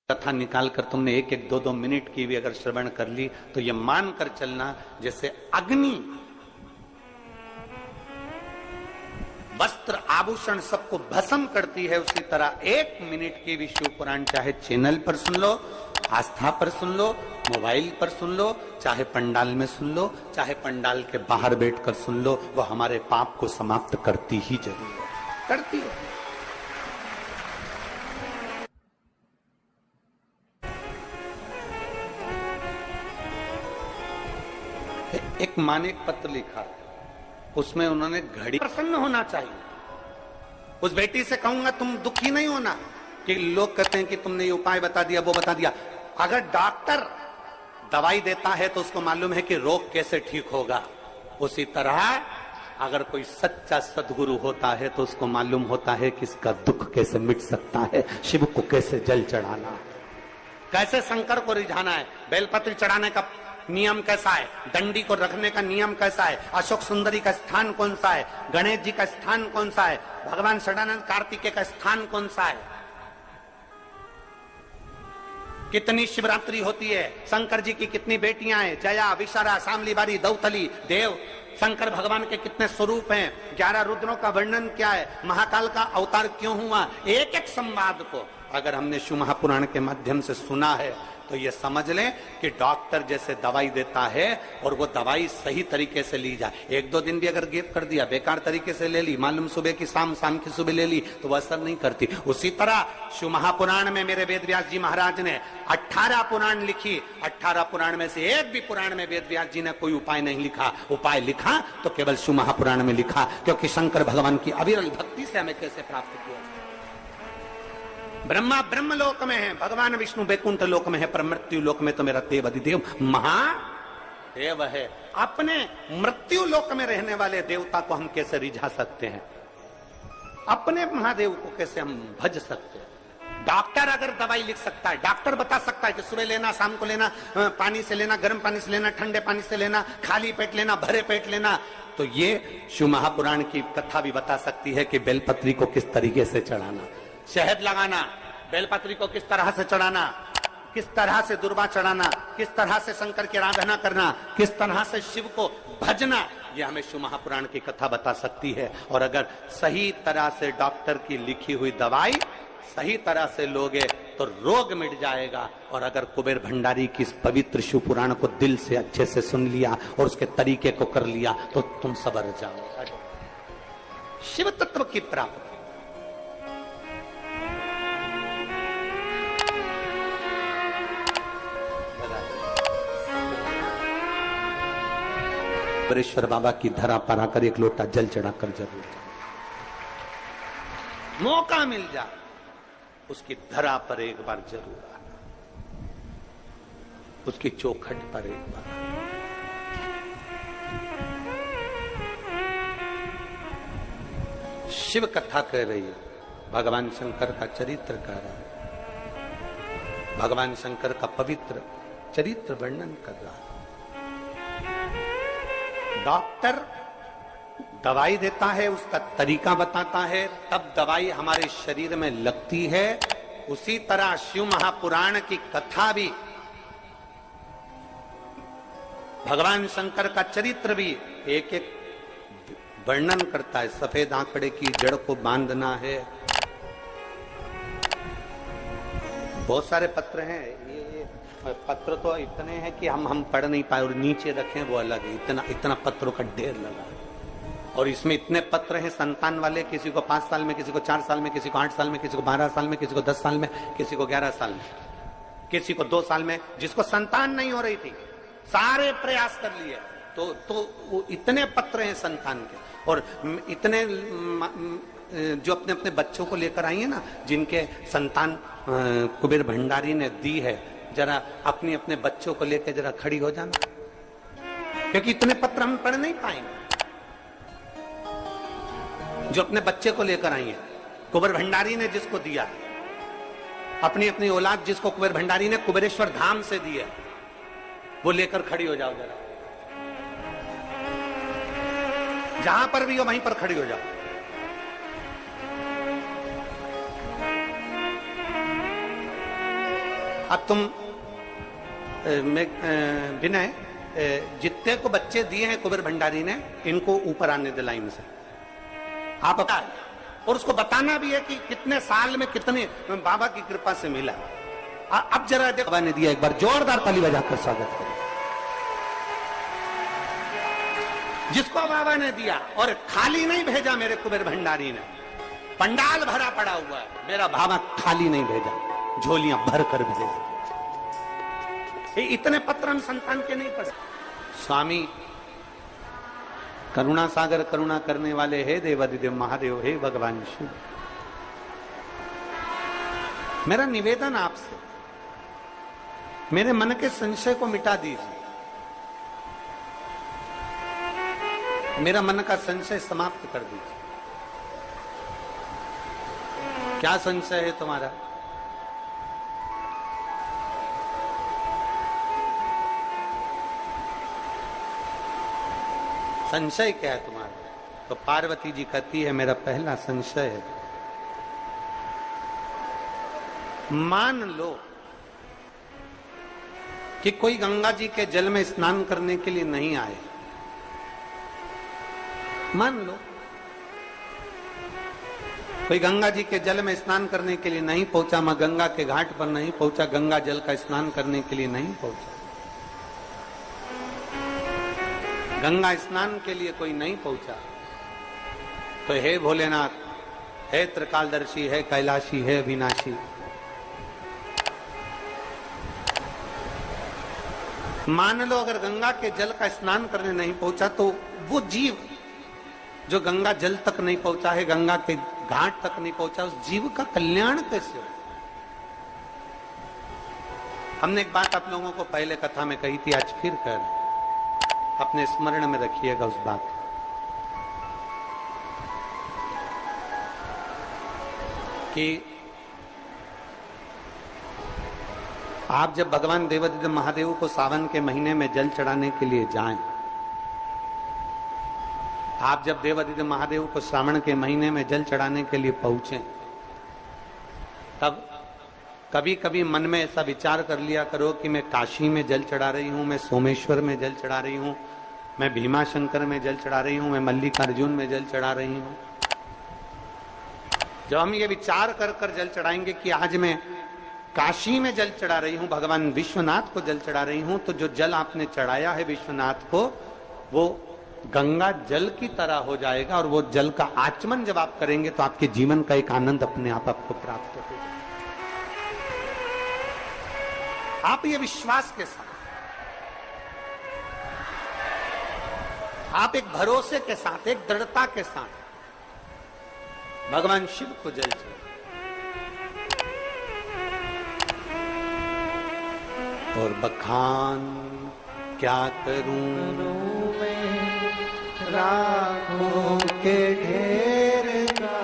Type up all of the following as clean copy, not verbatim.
कथा निकाल कर तुमने एक एक दो दो मिनट की भी अगर श्रवण कर ली तो ये मान कर चलना जैसे अग्नि वस्त्र आभूषण सबको भस्म करती है, उसी तरह एक मिनट की भी शिव पुराण चाहे चैनल पर सुन लो, आस्था पर सुन लो, मोबाइल पर सुन लो, चाहे पंडाल में सुन लो, चाहे पंडाल के बाहर बैठकर सुन लो, वो हमारे पाप को समाप्त करती ही जरूर है, करती है। एक माँ ने एक पत्र लिखा, उसमें उन्होंने घड़ी प्रसन्न होना चाहिए। उस बेटी से कहूंगा तुम दुखी नहीं होना कि लोग कहते हैं कि तुमने ये उपाय बता दिया, वो बता दिया। अगर डॉक्टर दवाई देता है तो उसको मालूम है कि रोग कैसे ठीक होगा, उसी तरह अगर कोई सच्चा सद्गुरु होता है तो उसको मालूम होता है कि इसका दुख कैसे मिट सकता है, शिव को कैसे जल चढ़ाना है, कैसे शंकर को रिझाना है, बेलपत्र चढ़ाने का नियम कैसा है, डंडी को रखने का नियम कैसा है, अशोक सुंदरी का स्थान कौन सा है, गणेश जी का स्थान कौन सा है, भगवान षडानंद कार्तिकेय का स्थान कौन सा है, कितनी शिवरात्रि होती है, शंकर जी की कितनी बेटियां हैं, जया, विशारा, शामली बारी, दौतली, देव, शंकर भगवान के कितने स्वरूप हैं, 11 रुद्रों का वर्णन क्या है, महाकाल का अवतार क्यों हुआ, एक एक संवाद को अगर हमने शिव महापुराण के माध्यम से सुना है तो ये समझ लें कि डॉक्टर जैसे दवाई देता है और वो दवाई सही तरीके से ली जाए, एक दो दिन भी अगर गैप कर दिया, बेकार तरीके से ले ली, मालूम सुबह की शाम, शाम की सुबह ले ली तो वह असर नहीं करती। उसी तरह शिव महापुराण में मेरे वेद व्यास जी महाराज ने 18 पुराण लिखी, 18 पुराण में से एक भी पुराण में वेद व्यास जी ने कोई उपाय नहीं लिखा, उपाय लिखा तो केवल शिव महापुराण में लिखा, क्योंकि शंकर भगवान की अविरल भक्ति से हमें कैसे प्राप्त किया। ब्रह्मा ब्रह्म लोक में है, भगवान विष्णु बैकुंठ लोक में है, पर मृत्यु लोक में तो मेरा देव अधिदेव महादेव है। अपने मृत्यु लोक में रहने वाले देवता को हम कैसे रिझा सकते हैं, अपने महादेव को कैसे हम भज सकते हैं। डॉक्टर अगर दवाई लिख सकता है, डॉक्टर बता सकता है कि सुबह लेना, शाम को लेना, पानी से लेना, गर्म पानी से लेना, ठंडे पानी से लेना, खाली पेट लेना, भरे पेट लेना, तो ये शिव महापुराण की कथा भी बता सकती है कि बेलपत्री को किस तरीके से चढ़ाना, शहद लगाना, बेलपत्री को किस तरह से चढ़ाना, किस तरह से दुर्वा चढ़ाना, किस तरह से शंकर की आराधना करना, किस तरह से शिव को भजना, ये हमें शिव महापुराण की कथा बता सकती है। और अगर सही तरह से डॉक्टर की लिखी हुई दवाई सही तरह से लोगे तो रोग मिट जाएगा। और अगर कुबेर भंडारी की इस पवित्र शिव पुराण को दिल से अच्छे से सुन लिया और उसके तरीके को कर लिया तो तुम सबर जाओ शिव तत्व की प्राप्ति। बरेश्वर बाबा की धरा पर आकर एक लोटा जल चढ़ाकर जरूर, मौका मिल जाए उसकी धरा पर एक बार जरूर आना, उसकी चौखट पर एक बार। शिव कथा कह रही है, भगवान शंकर का चरित्र कह रहा है, भगवान शंकर का पवित्र चरित्र वर्णन कर रहा है। डॉक्टर दवाई देता है, उसका तरीका बताता है, तब दवाई हमारे शरीर में लगती है। उसी तरह शिव महापुराण की कथा भी, भगवान शंकर का चरित्र भी एक एक वर्णन करता है। सफेद आंकड़े की जड़ को बांधना है, बहुत सारे पत्र हैं, पत्र तो इतने हैं कि हम पढ़ नहीं पाए, और नीचे रखें वो अलग है, इतना पत्रों का ढेर लगा। और इसमें इतने पत्र हैं संतान वाले, किसी को 5 साल में, किसी को 4 साल में, किसी को 8 साल में, किसी को 12 साल में, किसी को 10 साल में, किसी को 11 साल में, किसी को 2 साल में, जिसको संतान नहीं हो रही थी, सारे प्रयास कर लिए तो वो इतने पत्र हैं संतान के। और इतने जो अपने अपने बच्चों को लेकर आई है ना, जिनके संतान कुबेर भंडारी ने दी है, जरा अपने अपने बच्चों को लेकर जरा खड़ी हो जाना, क्योंकि इतने पत्र हम पढ़ नहीं पाएंगे। जो अपने बच्चे को लेकर आई है, कुबेर भंडारी ने जिसको दिया, अपनी अपनी औलाद जिसको कुबेर भंडारी ने कुबेरेश्वर धाम से दी है, वो लेकर खड़ी हो जाओ जरा, जहां पर भी हो वहीं पर खड़ी हो जाओ। अब तुम विनय, जितने को बच्चे दिए हैं कुबेर भंडारी ने, इनको ऊपर आने दे लाइन से, आप बता, और उसको बताना भी है कि कितने साल में कितने बाबा की कृपा से मिला। अब जरा देखो, बाबा ने दिया, एक बार जोरदार ताली बजाकर स्वागत करें जिसको बाबा ने दिया। और खाली नहीं भेजा मेरे कुबेर भंडारी ने, पंडाल भरा पड़ा हुआ है, मेरा बाबा खाली नहीं भेजा, झोलियां भर कर भेजा। इतने पत्र हम संतान के नहीं पढ़े। स्वामी करुणा सागर करुणा करने वाले, हे देवादिदेव महादेव, हे भगवान शिव, मेरा निवेदन आपसे, मेरे मन के संशय को मिटा दीजिए, मेरा मन का संशय समाप्त कर दीजिए। क्या संशय है तुम्हारा? संशय क्या है तुम्हारा? तो पार्वती जी कहती है, मेरा पहला संशय है, मान लो कि कोई गंगा जी के जल में स्नान करने के लिए नहीं आए, मान लो कोई गंगा जी के जल में स्नान करने के लिए नहीं पहुंचा, मैं गंगा के घाट पर नहीं पहुंचा, गंगा जल का स्नान करने के लिए नहीं पहुंचा, गंगा स्नान के लिए कोई नहीं पहुंचा, तो हे भोलेनाथ, हे त्रिकालदर्शी, है कैलाशी, है अविनाशी, मान लो अगर गंगा के जल का स्नान करने नहीं पहुंचा, तो वो जीव जो गंगा जल तक नहीं पहुंचा है, गंगा के घाट तक नहीं पहुंचा, उस जीव का कल्याण कैसे हो? हमने एक बात आप लोगों को पहले कथा में कही थी, आज फिर कह रहे, अपने स्मरण में रखिएगा उस बात कि आप जब भगवान देवादिदेव महादेव को सावन के महीने में जल चढ़ाने के लिए जाएं, आप जब देवादिदेव महादेव को श्रावण के महीने में जल चढ़ाने के लिए पहुंचे, तब कभी कभी मन में ऐसा विचार कर लिया करो कि मैं काशी में जल चढ़ा रही हूं, मैं सोमेश्वर में जल चढ़ा रही हूं, मैं भीमाशंकर में जल चढ़ा रही हूं, मैं मल्लिकार्जुन में जल चढ़ा रही हूं। जब हम ये विचार कर कर जल चढ़ाएंगे कि आज मैं काशी में जल चढ़ा रही हूं, भगवान विश्वनाथ को जल चढ़ा रही हूं, तो जो जल आपने चढ़ाया है विश्वनाथ को, वो गंगा जल की तरह हो जाएगा, और वो जल का आचमन जब आप करेंगे तो आपके जीवन का एक आनंद अपने आप आपको प्राप्त होगा। आप ये विश्वास के साथ, आप एक भरोसे के साथ, एक दृढ़ता के साथ भगवान शिव को जल चढ़ाएं। और बखान क्या करूं मैं राखों के ढेर का,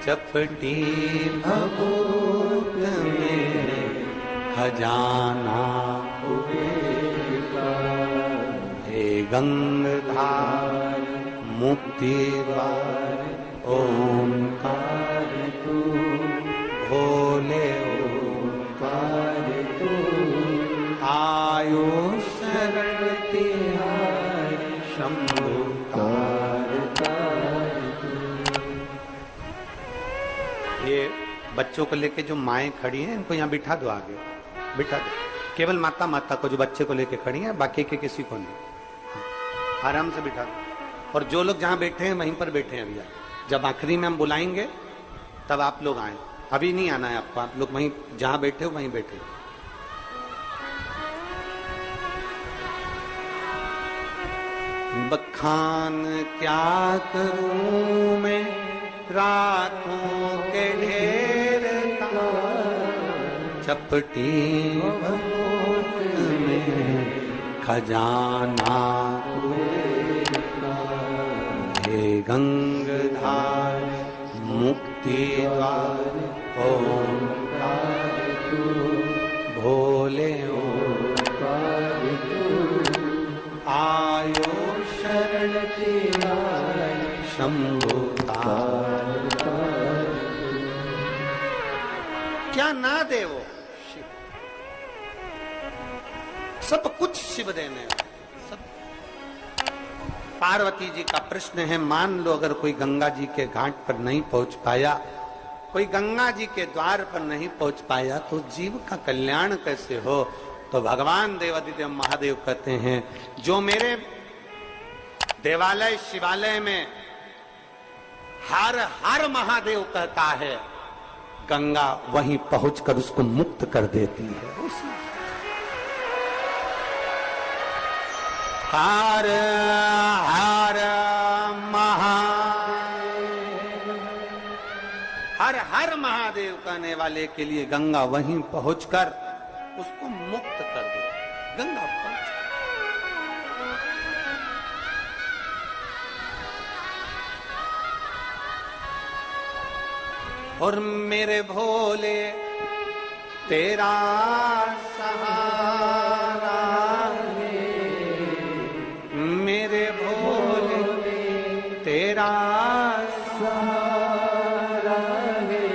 चपटी भभूत में खजाना हे गंगाधार मुक्ति द्वार ओंकार तू, भोले ओंकार तू, आयो शरण तिहारी शंभु कार तू। ये बच्चों को लेके जो माएं खड़ी हैं, इनको यहाँ बिठा दो, आगे बिठा दो, केवल माता माता को जो बच्चे को लेके खड़ी हैं, बाकी के किसी को नहीं, आराम से बिठा दो। और जो लोग जहां बैठे हैं वहीं पर बैठे हैं भैया, जब आखिरी में हम बुलाएंगे तब आप लोग आए, अभी नहीं आना है आपको, आप लोग वहीं जहां बैठे हो वहीं बैठे। बखान क्या करूं मैं रातों के ढेर का, चपटी भभूत में खजाना हे गंगाधार मुक्ति द्वार ओंकार तू, भोले ओंकार तू, आयो शरण तिहारी शंभु तार। क्या ना दे वो, सब कुछ शिव देने वाले। पार्वती जी का प्रश्न है, मान लो अगर कोई गंगा जी के घाट पर नहीं पहुंच पाया, कोई गंगा जी के द्वार पर नहीं पहुंच पाया, तो जीव का कल्याण कैसे हो? तो भगवान देवादिदेव महादेव कहते हैं, जो मेरे देवालय शिवालय में हर हर महादेव कहता है, गंगा वहीं पहुंचकर उसको मुक्त कर देती है। हर हर हर महादेव कहने वाले के लिए गंगा वहीं पहुंचकर उसको मुक्त कर दे। गंगा पहुंच, और मेरे भोले तेरा सहारा, मेरे भोले तेरा सहारा है,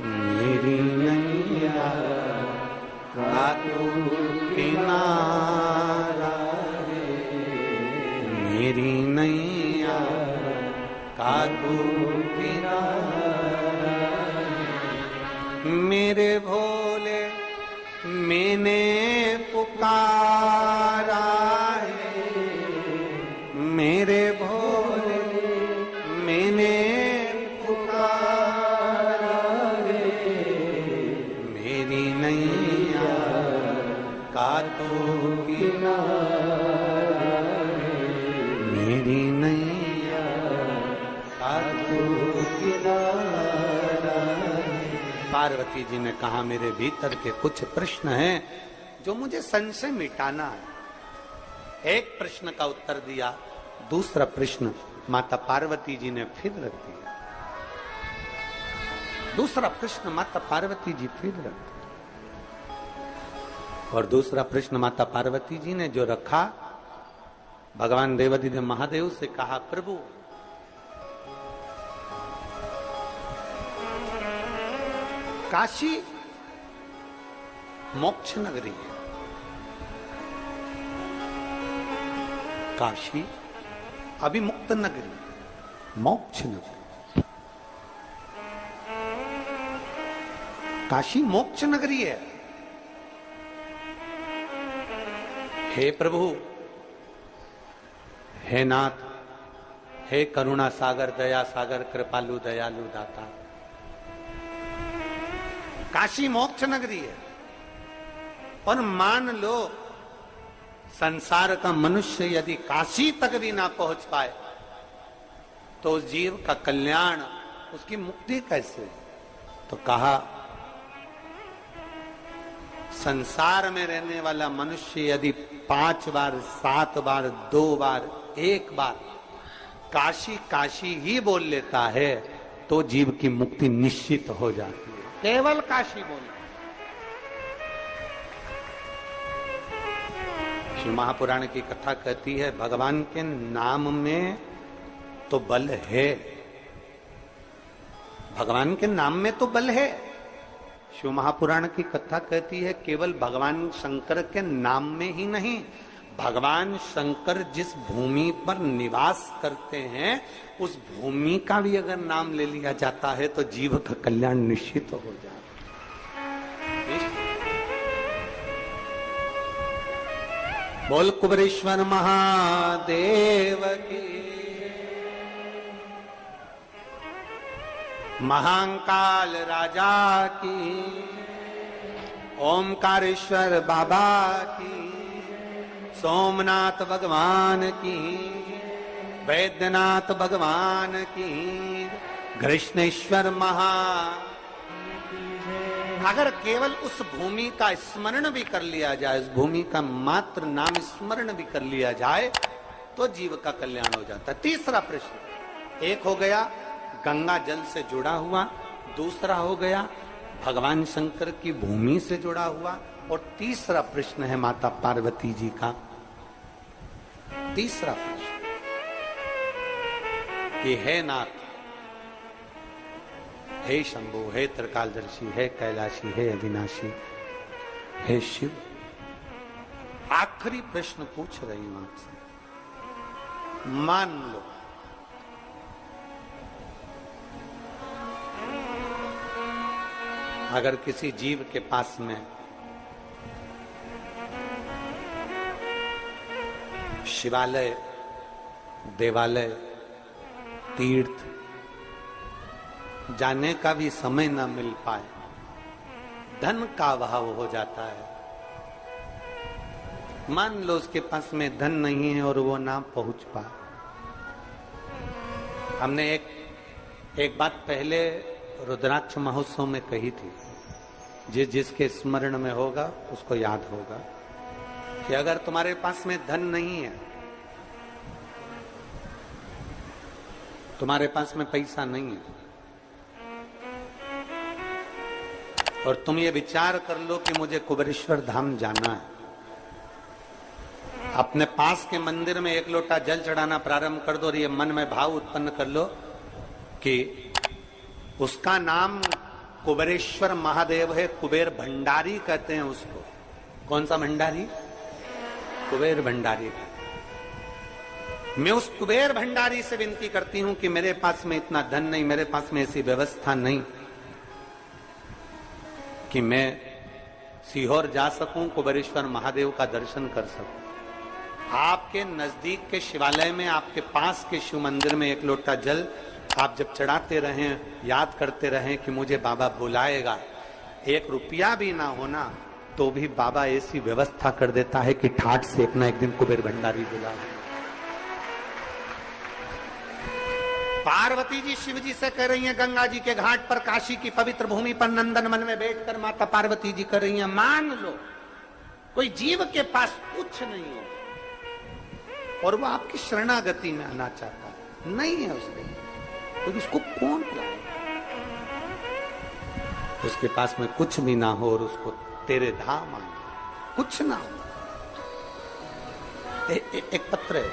मेरी नैया का तू किनारा है, मेरी नैया का तू किनारा है। मेरे भोले मैंने पुकारा, मेरे भोले मैंने पुकारा रे, मेरी नैया का तो किनारा रे, मेरी नैया का तो किनारा रे। पार्वती जी ने कहा, मेरे भीतर के कुछ प्रश्न हैं जो मुझे संशय मिटाना है। एक प्रश्न का उत्तर दिया, दूसरा प्रश्न माता पार्वती जी ने फिर रख दिया। दूसरा प्रश्न माता पार्वती जी फिर रख दिया, और दूसरा प्रश्न माता पार्वती जी ने जो रखा, भगवान देवादिदेव महादेव से कहा, प्रभु काशी मोक्ष नगरी है, काशी अभी मुक्त नगरी, मोक्ष नगरी, काशी मोक्ष नगरी है। हे प्रभु, हे नाथ, हे करुणा सागर, दया सागर, कृपालु दयालु दाता, काशी मोक्ष नगरी है। और मान लो संसार का मनुष्य यदि काशी तक भी ना पहुंच पाए, तो उस जीव का कल्याण, उसकी मुक्ति कैसे? तो कहा, संसार में रहने वाला मनुष्य यदि 5 बार, 7 बार, 2 बार, 1 बार काशी काशी ही बोल लेता है, तो जीव की मुक्ति निश्चित हो जाती है। केवल काशी बोलना। श्री महापुराण की कथा कहती है, भगवान के नाम में तो बल है, भगवान के नाम में तो बल है। शिव महापुराण की कथा कहती है, केवल भगवान शंकर के नाम में ही नहीं, भगवान शंकर जिस भूमि पर निवास करते हैं, उस भूमि का भी अगर नाम ले लिया जाता है, तो जीव का कल्याण निश्चित हो जाता है। बोल कुबरेश्वर महादेव की, महाकाल राजा की, ओमकारेश्वर बाबा की, सोमनाथ भगवान की, वैद्यनाथ भगवान की, कृष्णेश्वर महा। अगर केवल उस भूमि का स्मरण भी कर लिया जाए, उस भूमि का मात्र नाम स्मरण भी कर लिया जाए, तो जीव का कल्याण हो जाता है। तीसरा प्रश्न, एक हो गया गंगा जल से जुड़ा हुआ, दूसरा हो गया भगवान शंकर की भूमि से जुड़ा हुआ, और तीसरा प्रश्न है माता पार्वती जी का। तीसरा प्रश्न कि हे नाथ, हे शंभु, हे त्रिकालदर्शी, हे कैलाशी, हे अविनाशी, हे शिव, आखिरी प्रश्न पूछ रही हूं आपसे। मान लो अगर किसी जीव के पास में शिवालय, देवालय, तीर्थ जाने का भी समय न मिल पाए, धन का अभाव हो जाता है, मान लो उसके पास में धन नहीं है और वो ना पहुंच पाए। हमने एक बात पहले रुद्राक्ष महोत्सव में कही थी, जिसके स्मरण में होगा उसको याद होगा कि अगर तुम्हारे पास में धन नहीं है, तुम्हारे पास में पैसा नहीं है, और तुम ये विचार कर लो कि मुझे कुबेरेश्वर धाम जाना है, अपने पास के मंदिर में एक लोटा जल चढ़ाना प्रारंभ कर दो और ये मन में भाव उत्पन्न कर लो कि उसका नाम कुबेरेश्वर महादेव है, कुबेर भंडारी कहते हैं उसको। कौन सा भंडारी? कुबेर भंडारी। मैं उस कुबेर भंडारी से विनती करती हूं कि मेरे पास में इतना धन नहीं, मेरे पास में ऐसी व्यवस्था नहीं कि मैं सीहोर जा सकूं, कुबेरेश्वर महादेव का दर्शन कर सकूं। आपके नजदीक के शिवालय में, आपके पास के शिव मंदिर में एक लोटा जल आप जब चढ़ाते रहें, याद करते रहें कि मुझे बाबा बुलाएगा, 1 रुपया भी ना होना तो भी बाबा ऐसी व्यवस्था कर देता है कि ठाट से एक ना एक दिन कुबेर भंडारी बुलाए। पार्वती जी शिव जी से कह रही हैं, गंगा जी के घाट पर, काशी की पवित्र भूमि पर, नंदन वन में बैठकर माता पार्वती जी कर रही हैं, मान लो कोई जीव के पास कुछ नहीं हो और वो आपकी शरणागति में आना चाहता है, नहीं है उसके, तो उसको कौन लाए? उसके पास में कुछ भी ना हो और उसको तेरे धाम आना, कुछ ना हो। एक पत्र है